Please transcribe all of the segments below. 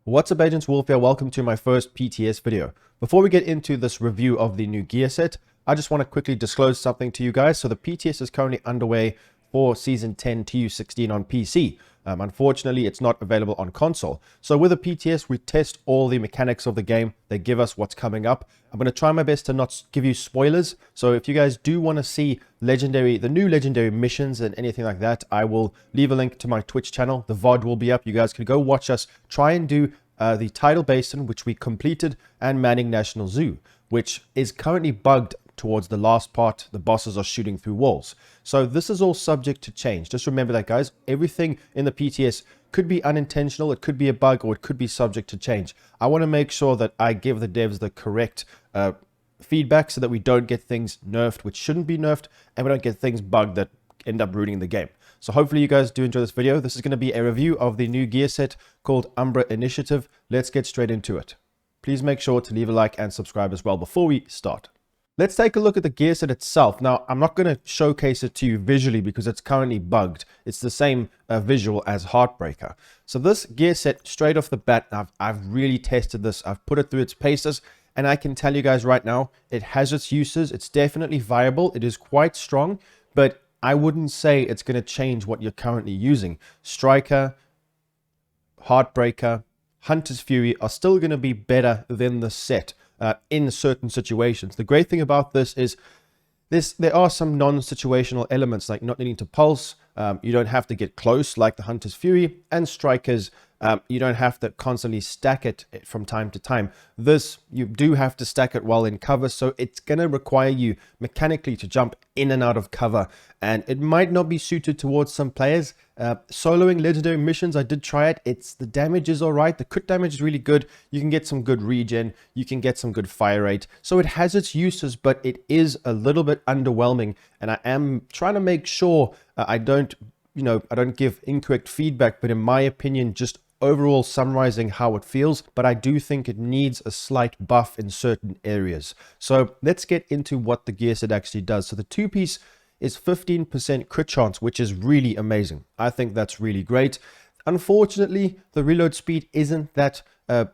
What's up, Agents Wolf here? Welcome to my first PTS video. Before we get into this review of the new gear set, I just want to quickly disclose something to you guys. So the PTS is currently underway for Season 10 TU16 on PC. Unfortunately, it's not available on console. So with a PTS, we test all the mechanics of the game. They give us what's coming up. I'm going to try my best to not give you spoilers. So if you guys do want to see the new legendary missions and anything like that, I will leave a link to my Twitch channel. The VOD will be up. You guys can go watch us try and do the Tidal Basin, which we completed, and Manning National Zoo, which is currently bugged towards the last part. The bosses are shooting through walls. So this is all subject to change. Just remember that, guys. Everything in the PTS could be unintentional, it could be a bug, or it could be subject to change. I want to make sure that I give the devs the correct feedback so that we don't get things nerfed which shouldn't be nerfed, and we don't get things bugged that end up ruining the game. So hopefully you guys do enjoy this video. This is going to be a review of the new gear set called UMBRA Initiative. Let's get straight into it. Please make sure to leave a like and subscribe as well before we start. Let's take a look at the gear set itself. Now, I'm not going to showcase it to you visually because it's currently bugged. It's the same visual as Heartbreaker. So this gear set, straight off the bat, I've really tested this. I've put it through its paces, and I can tell you guys right now, it has its uses. It's definitely viable. It is quite strong, but I wouldn't say it's going to change what you're currently using. Striker, Heartbreaker, Hunter's Fury are still going to be better than the set in certain situations. The great thing about this is there are some non-situational elements, like not needing to pulse. You don't have to get close like the Hunter's Fury, and Strikers, you don't have to constantly stack it from time to time. This, you do have to stack it while in cover, so it's going to require you mechanically to jump in and out of cover, and it might not be suited towards some players. Soloing legendary missions, I did try it. The damage is all right. The crit damage is really good. You can get some good regen. You can get some good fire rate. So it has its uses, but it is a little bit underwhelming, and I am trying to make sure I don't give incorrect feedback, but in my opinion, just overall summarizing how it feels, but I do think it needs a slight buff in certain areas. So let's get into what the gear set actually does. So the two-piece is 15% crit chance, which is really amazing. I think that's really great. Unfortunately, the reload speed isn't that, I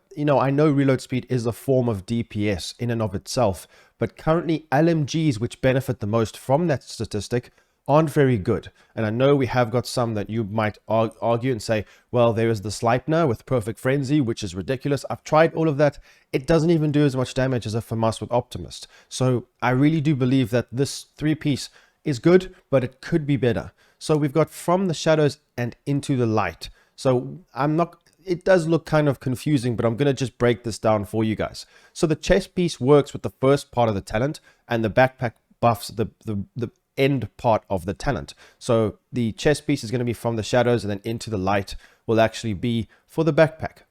know reload speed is a form of DPS in and of itself, but currently LMGs, which benefit the most from that statistic, aren't very good. And I know we have got some that you might argue and say, well, there is the Sleipnir with Perfect Frenzy, which is ridiculous. I've tried all of that. It doesn't even do as much damage as a FAMAS with Optimist. So I really do believe that this three-piece is good, but it could be better. So we've got From the Shadows and Into the Light. So it does look kind of confusing, but I'm going to just break this down for you guys. So the chest piece works with the first part of the talent, and the backpack buffs the end part of the talent. So the chest piece is going to be From the Shadows, and then Into the Light will actually be for the backpack.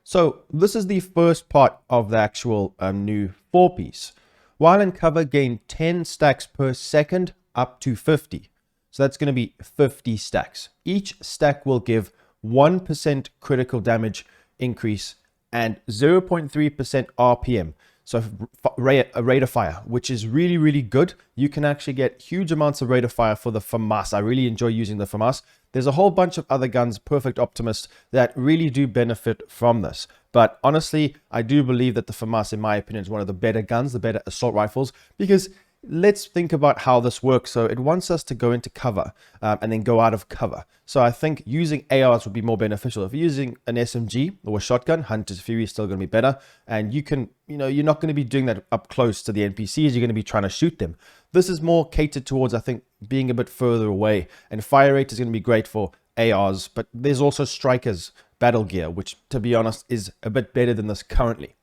So this is the first part of the actual new 4-piece. While in cover, gain 10 stacks per second up to 50. So that's going to be 50 stacks. Each stack will give 1% critical damage increase and 0.3% RPM. So a rate of fire, which is really, really good. You can actually get huge amounts of rate of fire for the FAMAS. I really enjoy using the FAMAS. There's a whole bunch of other guns, Perfect Optimist, that really do benefit from this. But honestly, I do believe that the FAMAS, in my opinion, is one of the better guns, the better assault rifles, because let's think about how this works. So it wants us to go into cover and then go out of cover. So I think using ARs would be more beneficial. If you're using an SMG or a shotgun, Hunter's Fury is still going to be better. And you can, you're not going to be doing that up close to the NPCs. You're going to be trying to shoot them. This is more catered towards, I think, being a bit further away. And fire rate is going to be great for ARs. But there's also Strikers battle gear, which, to be honest, is a bit better than this currently.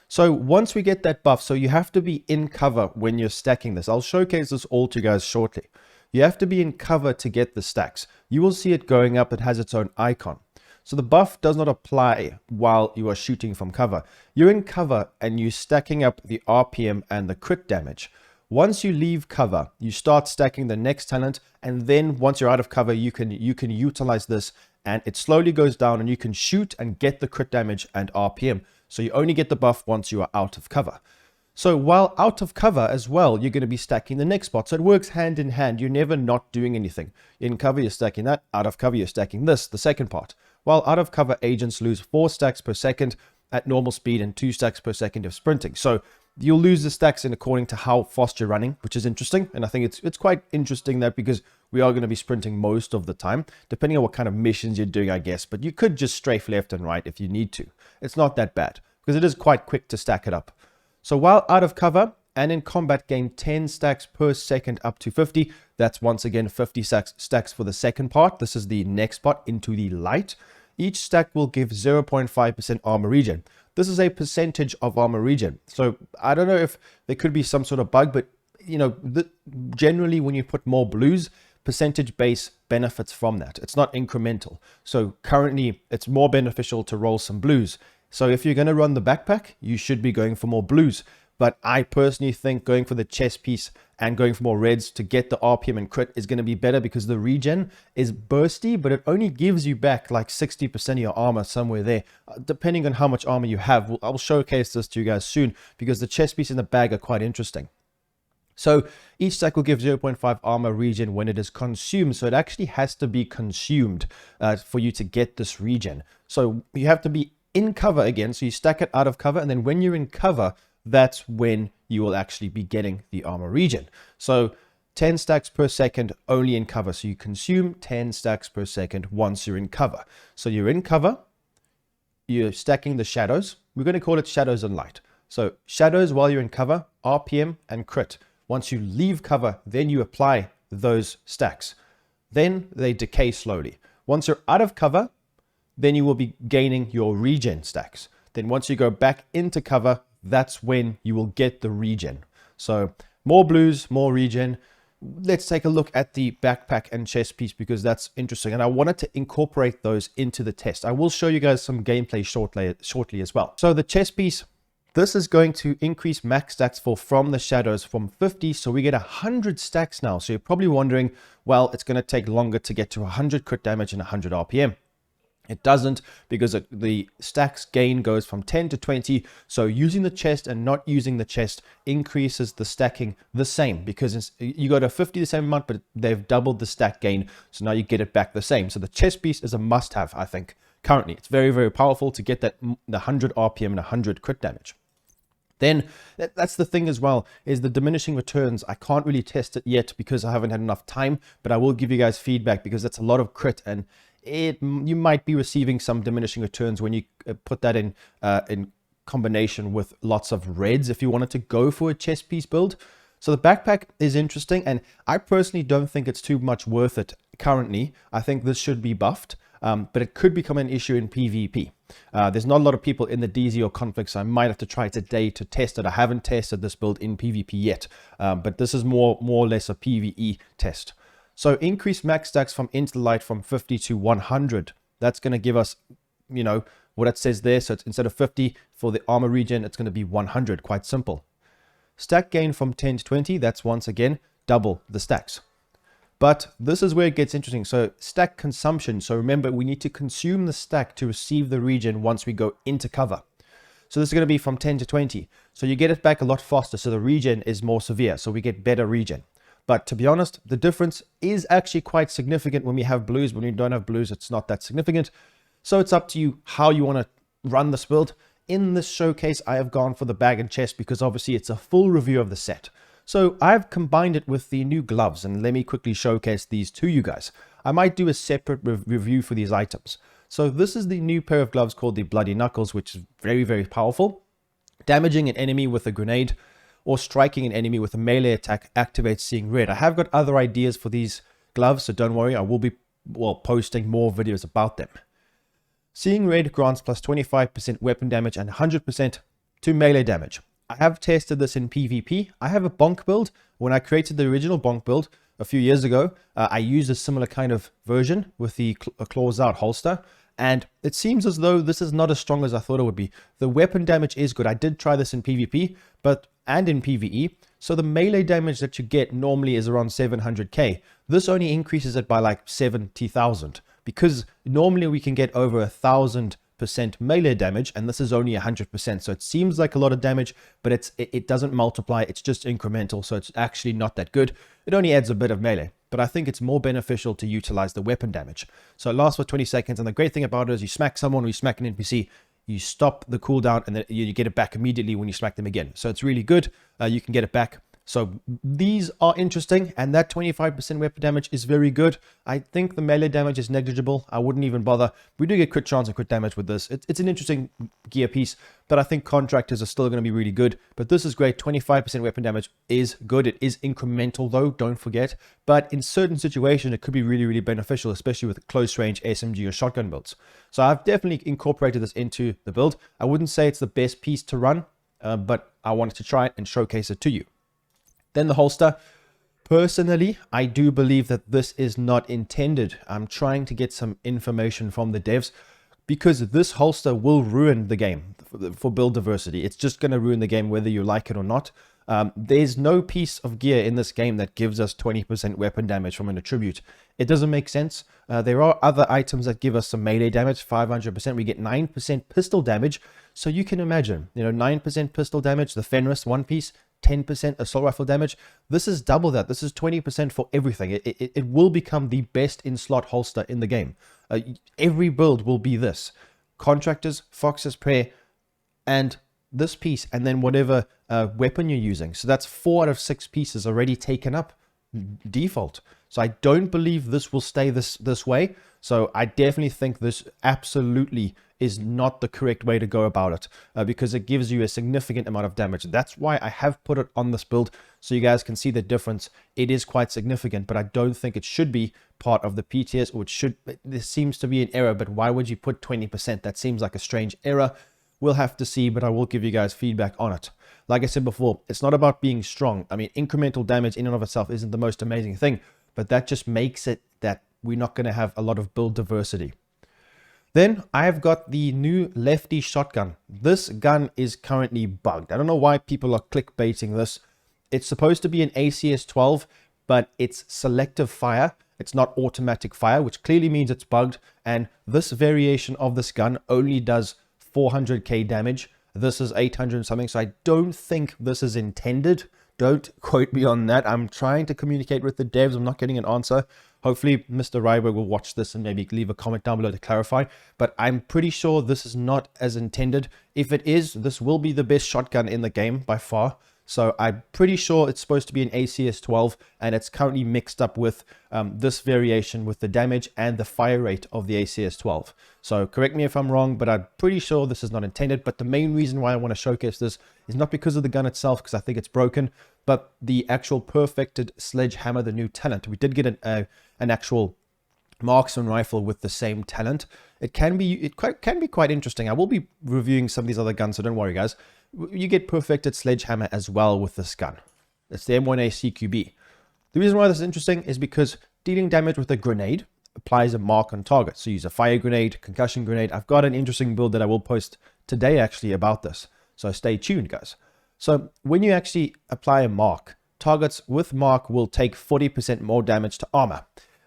So once we get that buff, so you have to be in cover when you're stacking this. I'll showcase this all to you guys shortly. You have to be in cover to get the stacks. You will see it going up. It has its own icon. So the buff does not apply while you are shooting from cover. You're in cover and you're stacking up the RPM and the crit damage. Once you leave cover, you start stacking the next talent, and then once you're out of cover, you can utilize this, and it slowly goes down, and you can shoot and get the crit damage and RPM. So you only get the buff once you are out of cover. So while out of cover as well, you're going to be stacking the next spot. So it works hand in hand. You're never not doing anything. In cover, you're stacking that. Out of cover, you're stacking this, the second part. while out of cover agents lose 4 stacks per second at normal speed and 2 stacks per second of sprinting. So you'll lose the stacks in according to how fast you're running, which is interesting. And I think it's quite interesting that because we are going to be sprinting most of the time, depending on what kind of missions you're doing, I guess. But you could just strafe left and right if you need to. It's not that bad because it is quite quick to stack it up. So while out of cover and in combat, gain 10 stacks per second up to 50. That's once again 50 stacks for the second part. This is the next part, into the light. Each stack will give 0.5% armor regen. This is a percentage of armor regen. So I don't know if there could be some sort of bug, but you know, generally when you put more blues, percentage base benefits from that. It's not incremental. So currently it's more beneficial to roll some blues. So if you're going to run the backpack, you should be going for more blues. But I personally think going for the chest piece and going for more reds to get the RPM and crit is going to be better because the regen is bursty, but it only gives you back like 60% of your armor, somewhere there, depending on how much armor you have. I'll showcase this to you guys soon because the chest piece and the bag are quite interesting. So each stack will give 0.5 armor regen when it is consumed. So it actually has to be consumed for you to get this regen. So you have to be in cover again. So you stack it out of cover, and then when you're in cover, that's when you will actually be getting the armor regen. So 10 stacks per second only in cover. So you consume 10 stacks per second once you're in cover. So you're in cover, you're stacking the shadows. We're going to call it shadows and light. So shadows while you're in cover, RPM and crit. Once you leave cover, then you apply those stacks. Then they decay slowly. Once you're out of cover, then you will be gaining your regen stacks. Then once you go back into cover, that's when you will get the regen. So more blues, more regen. Let's take a look at the backpack and chest piece because that's interesting. And I wanted to incorporate those into the test. I will show you guys some gameplay shortly as well. So the chest piece, this is going to increase max stacks from the shadows from 50. So we get 100 stacks now. So you're probably wondering, well, it's going to take longer to get to 100 crit damage and 100 RPM. It doesn't, because the stacks gain goes from 10 to 20. So using the chest and not using the chest increases the stacking the same, because you got a 50 the same amount, but they've doubled the stack gain. So now you get it back the same. So the chest piece is a must have, I think. Currently, it's very, very powerful to get that the 100 RPM and 100 crit damage. Then that's the thing as well, is the diminishing returns. I can't really test it yet because I haven't had enough time, but I will give you guys feedback because that's a lot of crit, and you might be receiving some diminishing returns when you put that in combination with lots of reds if you wanted to go for a chest piece build. So the backpack is interesting, and I personally don't think it's too much worth it currently. I think this should be buffed, but it could become an issue in PvP. There's not a lot of people in the DZ or conflict, so I might have to try today to test it. I haven't tested this build in PvP yet, but this is more or less a PvE test. So increase max stacks from into the light from 50 to 100. That's going to give us, you know, what it says there. So it's, instead of 50 for the armor regen, it's going to be 100. Quite simple. Stack gain from 10 to 20. That's once again double the stacks. But this is where it gets interesting. So stack consumption. So remember, we need to consume the stack to receive the regen once we go into cover. So this is going to be from 10 to 20. So you get it back a lot faster. So the regen is more severe. So we get better regen. But to be honest, the difference is actually quite significant when we have blues. When we don't have blues, it's not that significant. So it's up to you how you want to run this build. In this showcase, I have gone for the bag and chest because obviously it's a full review of the set. So I've combined it with the new gloves, and let me quickly showcase these to you guys. I might do a separate review for these items. So this is the new pair of gloves called the Bloody Knuckles, which is very, very powerful. Damaging an enemy with a grenade or striking an enemy with a melee attack activates Seeing Red. I have got other ideas for these gloves, so don't worry, I will be posting more videos about them. Seeing Red grants plus 25% weapon damage and 100% to melee damage. I have tested this in PvP. I have a bonk build. When I created the original bonk build a few years ago, I used a similar kind of version with the claws out holster. And it seems as though this is not as strong as I thought it would be. The weapon damage is good. I did try this in PvP, and in PvE. So the melee damage that you get normally is around 700k. This only increases it by like 70,000, because normally we can get over 1,000% melee damage, and this is only 100%. So it seems like a lot of damage, but it doesn't multiply. It's just incremental, so it's actually not that good. It only adds a bit of melee. but I think it's more beneficial to utilize the weapon damage. So it lasts for 20 seconds, and the great thing about it is you smack someone or you smack an NPC, you stop the cooldown, and then you get it back immediately when you smack them again. So it's really good. You can get it back. So these are interesting, and that 25% weapon damage is very good. I think the melee damage is negligible. I wouldn't even bother. We do get crit chance and crit damage with this. It's an interesting gear piece, but I think contractors are still going to be really good. But this is great. 25% weapon damage is good. It is incremental though, don't forget. But in certain situations, it could be really, really beneficial, especially with close range SMG or shotgun builds. So I've definitely incorporated this into the build. I wouldn't say it's the best piece to run, but I wanted to try it and showcase it to you. Then the holster. Personally, I do believe that this is not intended. I'm trying to get some information from the devs because this holster will ruin the game for build diversity. It's just going to ruin the game whether you like it or not. There's no piece of gear in this game that gives us 20% weapon damage from an attribute. It doesn't make sense. There are other items that give us some melee damage, 500%. We get 9% pistol damage. So you can imagine, 9% pistol damage, the Fenris one piece, 10% assault rifle damage. This is double that. This is 20% for everything. It will become the best in slot holster in the game. Every build will be this. Contractors, Fox's Prayer, and this piece, and then whatever weapon you're using. So that's 4 out of 6 pieces already taken up default. So I don't believe this will stay this way. So I definitely think this absolutely is not the correct way to go about it, because it gives you a significant amount of damage. That's why I have put it on this build, so you guys can see the difference. It is quite significant, but I don't think it should be part of the PTS, or it should. There seems to be an error, but why would you put 20%? That seems like a strange error. We'll have to see, but I will give you guys feedback on it. Like I said before, it's not about being strong. I mean, incremental damage in and of itself isn't the most amazing thing, but that just makes it that we're not going to have a lot of build diversity. Then I've got the new Lefty Shotgun. This gun is currently bugged. I don't know why people are clickbaiting this. It's supposed to be an ACS 12, but it's selective fire. It's not automatic fire, which clearly means it's bugged. And this variation of this gun only does 400k damage. This is 800 something. So I don't think this is intended. Don't quote me on that. I'm trying to communicate with the devs. I'm not getting an answer. Hopefully, Mr. Ryberg will watch this and maybe leave a comment down below to clarify. But I'm pretty sure this is not as intended. If it is, this will be the best shotgun in the game by far. So I'm pretty sure it's supposed to be an ACS 12, and it's currently mixed up with this variation with the damage and the fire rate of the ACS 12. So correct me if I'm wrong, but I'm pretty sure this is not intended. But the main reason why I want to showcase this is not because of the gun itself, because I think it's broken, but the actual perfected sledgehammer, the new talent. We did get an actual marksman rifle with the same talent. It can be quite interesting. I will be reviewing some of these other guns, so don't worry, guys. You get perfected sledgehammer as well with this gun. It's the M1A CQB. The reason why this is interesting is because dealing damage with a grenade applies a mark on target. So use a fire grenade, concussion grenade. I've got an interesting build that I will post today actually about this. So stay tuned, guys. So when you actually apply a mark, targets with mark will take 40% more damage to armor.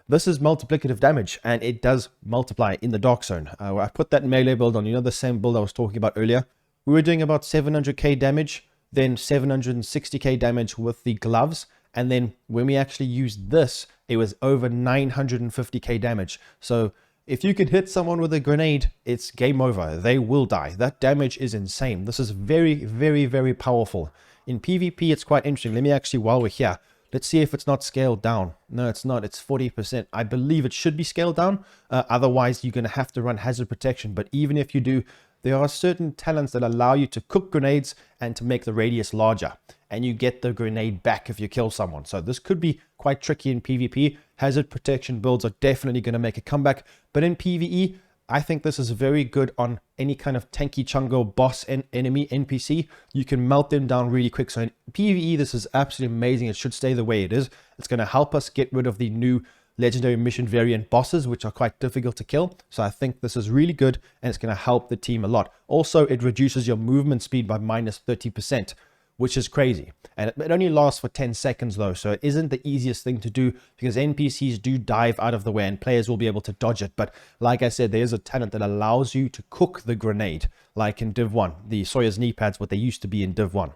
This is multiplicative damage, and it does multiply in the dark zone. I put that melee build on, the same build I was talking about earlier. We were doing about 700k damage, then 760k damage with the gloves, and then when we actually used this, it was over 950k damage. So if you can hit someone with a grenade, it's game over. They will die. That damage is insane. This is very, very, very powerful. In PvP, it's quite interesting. Let me actually, while we're here, let's see if it's not scaled down. No, it's not. It's 40%. I believe it should be scaled down. Otherwise, you're going to have to run hazard protection. But even if you do, there are certain talents that allow you to cook grenades and to make the radius larger. And you get the grenade back if you kill someone. So this could be quite tricky in PvP. Hazard protection builds are definitely going to make a comeback. But in PvE, I think this is very good on any kind of tanky chungo boss and enemy NPC. You can melt them down really quick. So in PvE, this is absolutely amazing. It should stay the way it is. It's going to help us get rid of the new legendary mission variant bosses, which are quite difficult to kill. So I think this is really good, and it's going to help the team a lot. Also, it reduces your movement speed by minus 30%, which is crazy. And it only lasts for 10 seconds though, so it isn't the easiest thing to do because NPCs do dive out of the way and players will be able to dodge it. But like I said, there is a talent that allows you to cook the grenade, like in Div 1. The Sawyer's knee pads, what they used to be in Div 1.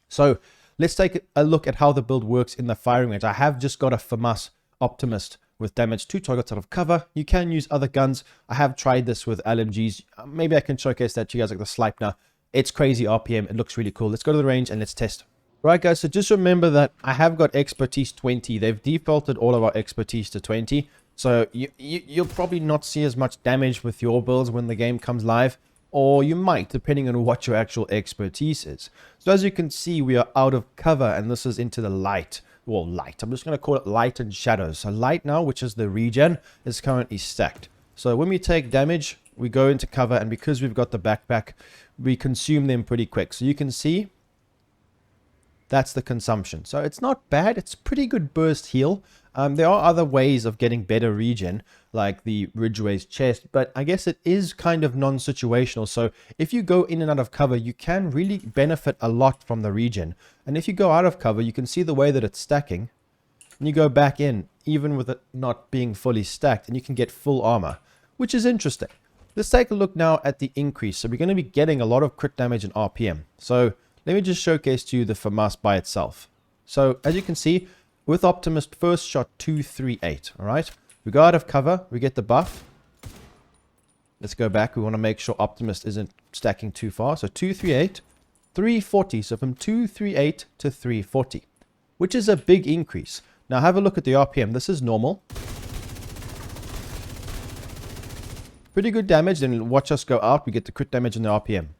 So let's take a look at how the build works in the firing range. I have just got a FAMAS Optimist with damage 2 targets out of cover. You can use other guns. I have tried this with LMGs. Maybe I can showcase that to you guys, like the Sleipner. It's crazy RPM. It looks really cool. Let's go to the range and let's test. Right, guys, so just remember that I have got expertise 20. They've defaulted all of our expertise to 20. So you'll probably not see as much damage with your builds when the game comes live. Or you might, depending on what your actual expertise is. So as you can see, we are out of cover, and this is into the light. Well, light. I'm just going to call it light and shadows. So light now, which is the regen, is currently stacked. So when we take damage, we go into cover, and because we've got the backpack, we consume them pretty quick. So you can see that's the consumption. So it's not bad. It's pretty good burst heal. There are other ways of getting better regen, like the Ridgeway's chest, but I guess it is kind of non-situational. So if you go in and out of cover, you can really benefit a lot from the regen. And if you go out of cover, you can see the way that it's stacking. And you go back in, even with it not being fully stacked, and you can get full armor, which is interesting. Let's take a look now at the increase. So we're going to be getting a lot of crit damage and RPM. So let me just showcase to you the FAMAS by itself. So as you can see, with Optimist, first shot 238. All right, we go out of cover, we get the buff. Let's go back. We want to make sure Optimist isn't stacking too far. So 238, 340. So from 238 to 340, which is a big increase. Now have a look at the RPM. This is normal. Pretty good damage. Then watch us go out. We get the crit damage and the RPM.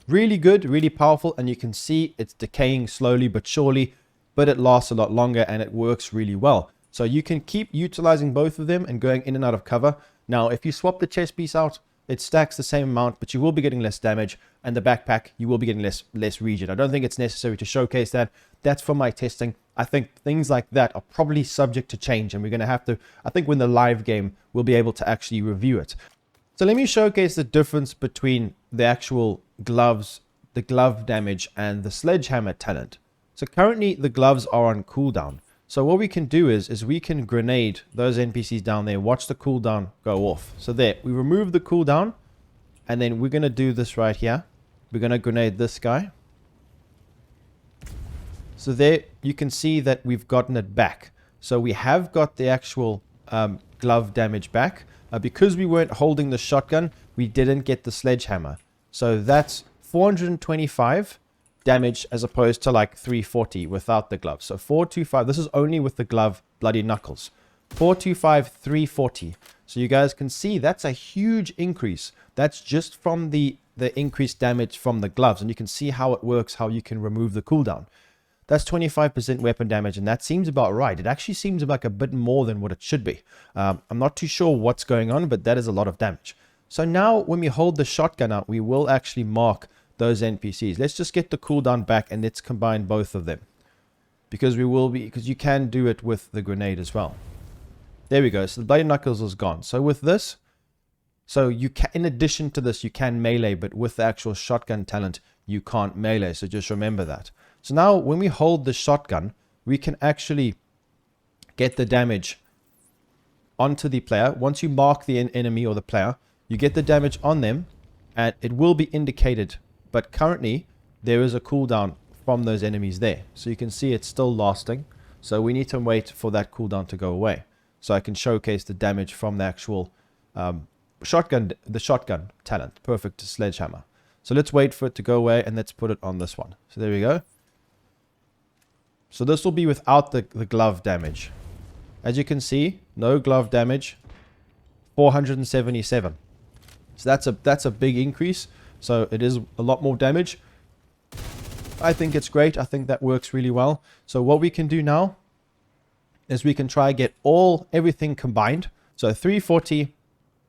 Really good, really powerful, and you can see it's decaying slowly but surely, but it lasts a lot longer and it works really well. So you can keep utilizing both of them and going in and out of cover. Now, if you swap the chest piece out, it stacks the same amount, but you will be getting less damage, and the backpack, you will be getting less regen. I don't think it's necessary to showcase that. That's from my testing. I think things like that are probably subject to change, and we're going to have to, I think when the live game, we'll be able to actually review it. So let me showcase the difference between the actual gloves, the glove damage, and the sledgehammer talent. So currently the gloves are on cooldown. So what we can do is we can grenade those NPCs down there, watch the cooldown go off. So there, we remove the cooldown, and then we're going to do this right here. We're going to grenade this guy. So there you can see that we've gotten it back. So we have got the actual glove damage back. Because we weren't holding the shotgun, we didn't get the sledgehammer. So that's 425 damage as opposed to like 340 without the glove. So 425, this is only with the glove Bloody Knuckles. 425, 340. So you guys can see that's a huge increase. That's just from the increased damage from the gloves. And you can see how it works, how you can remove the cooldown. That's 25% weapon damage, and that seems about right. It actually seems like a bit more than what it should be. I'm not too sure what's going on, but that is a lot of damage. So now when we hold the shotgun out, we will actually mark those NPCs. Let's just get the cooldown back, and let's combine both of them. Because you can do it with the grenade as well. There we go. So the Bloody Knuckles is gone. So with this, you can, in addition to this, you can melee, but with the actual shotgun talent, you can't melee. So just remember that. So now when we hold the shotgun, we can actually get the damage onto the player. Once you mark the enemy or the player, you get the damage on them, and it will be indicated. But currently, there is a cooldown from those enemies there. So you can see it's still lasting. So we need to wait for that cooldown to go away. So I can showcase the damage from the actual shotgun talent. Perfect sledgehammer. So let's wait for it to go away, and let's put it on this one. So there we go. So this will be without the glove damage. As you can see, no glove damage, 477. So that's a big increase. So it is a lot more damage. I think it's great. I think that works really well. So what we can do now is we can try get everything combined. So 340,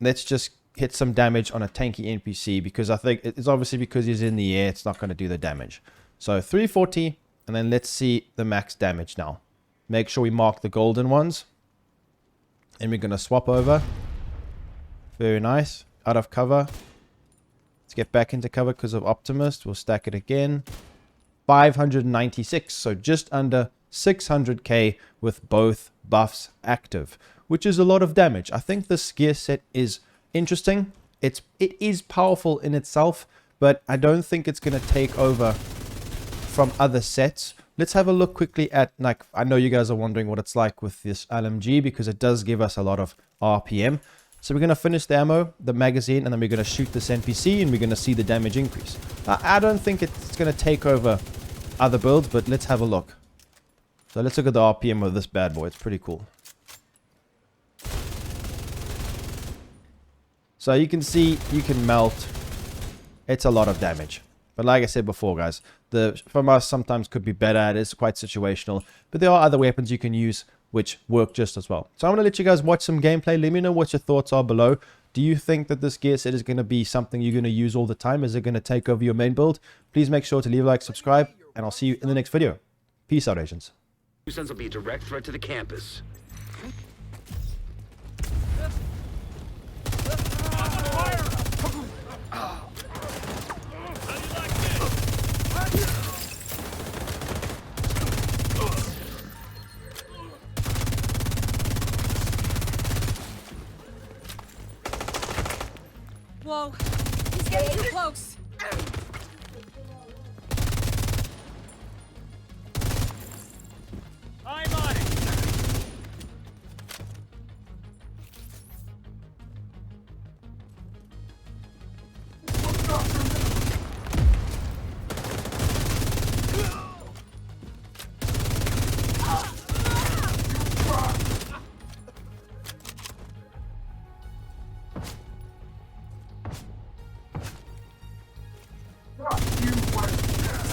let's just hit some damage on a tanky NPC, because I think it's obviously because he's in the air, it's not going to do the damage. So 340, and then let's see the max damage now. Make sure we mark the golden ones. And we're going to swap over. Very nice. Out of cover. Let's get back into cover because of Optimist. We'll stack it again. 596. So just under 600k with both buffs active, which is a lot of damage. I think this gear set is interesting. It is powerful in itself, but I don't think it's going to take over from other sets. let's have a look quickly at, like, I know you guys are wondering what it's like with this LMG because it does give us a lot of RPM. So we're going to finish the ammo, the magazine, and then we're going to shoot this NPC, and we're going to see the damage increase. I don't think it's going to take over other builds, but let's have a look. So let's look at the RPM of this bad boy. It's pretty cool. So you can see, you can melt. It's a lot of damage. But like I said before, guys, the FAMAS sometimes could be better. It is quite situational. But there are other weapons you can use which work just as well. So I'm going to let you guys watch some gameplay. Let me know what your thoughts are below. Do you think that this gear set is going to be something you're going to use all the time? Is it going to take over your main build? Please make sure to leave a like, subscribe, and I'll see you in the next video. Peace out, agents. Nuisance will be a direct threat to the campus. Whoa, he's getting too close. I'm on it.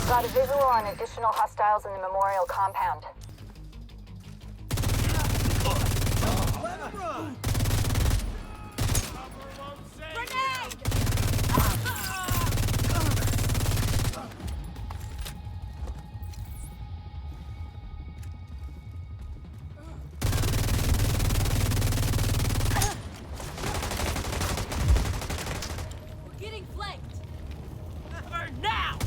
Got a visual on additional hostiles in the memorial compound. Grenade! We're getting flanked. Cover now!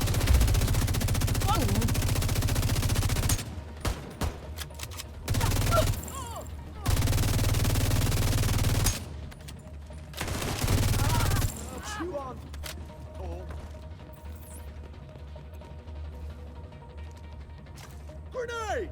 Grenade!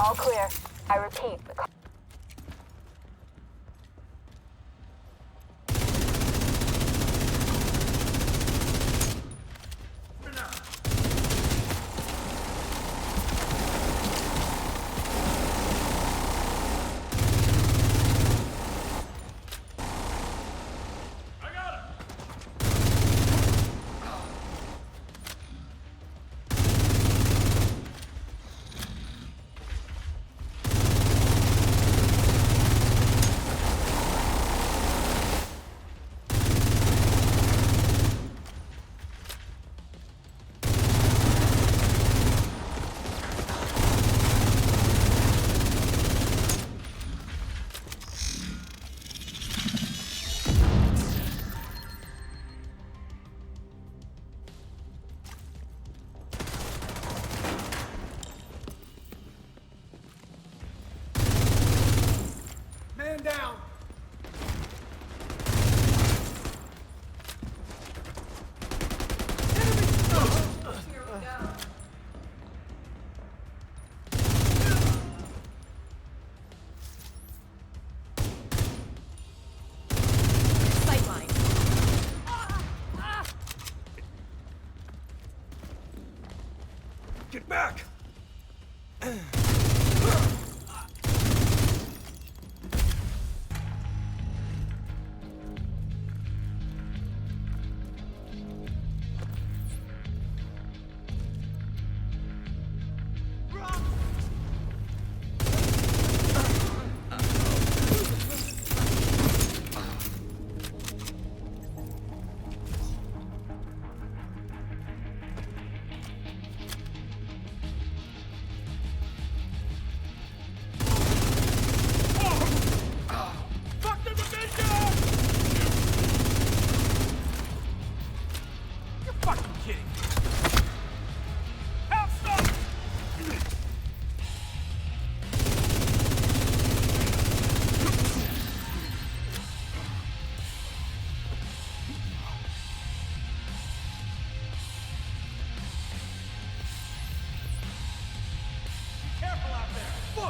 All clear. I repeat, Man down! Here we go. Sightline. Get back!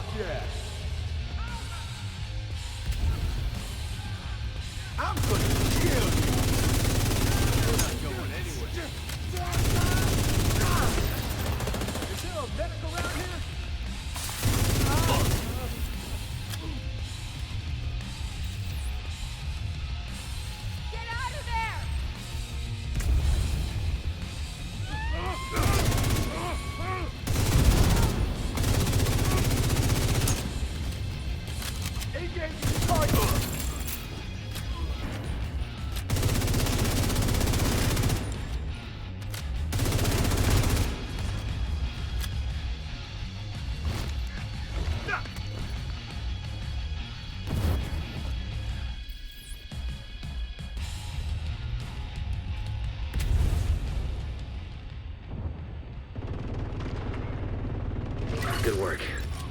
Fuck yes! I'm gonna kill you! You're not going anywhere. Is there a medic around here? Get out of there! Engage the target! Good work.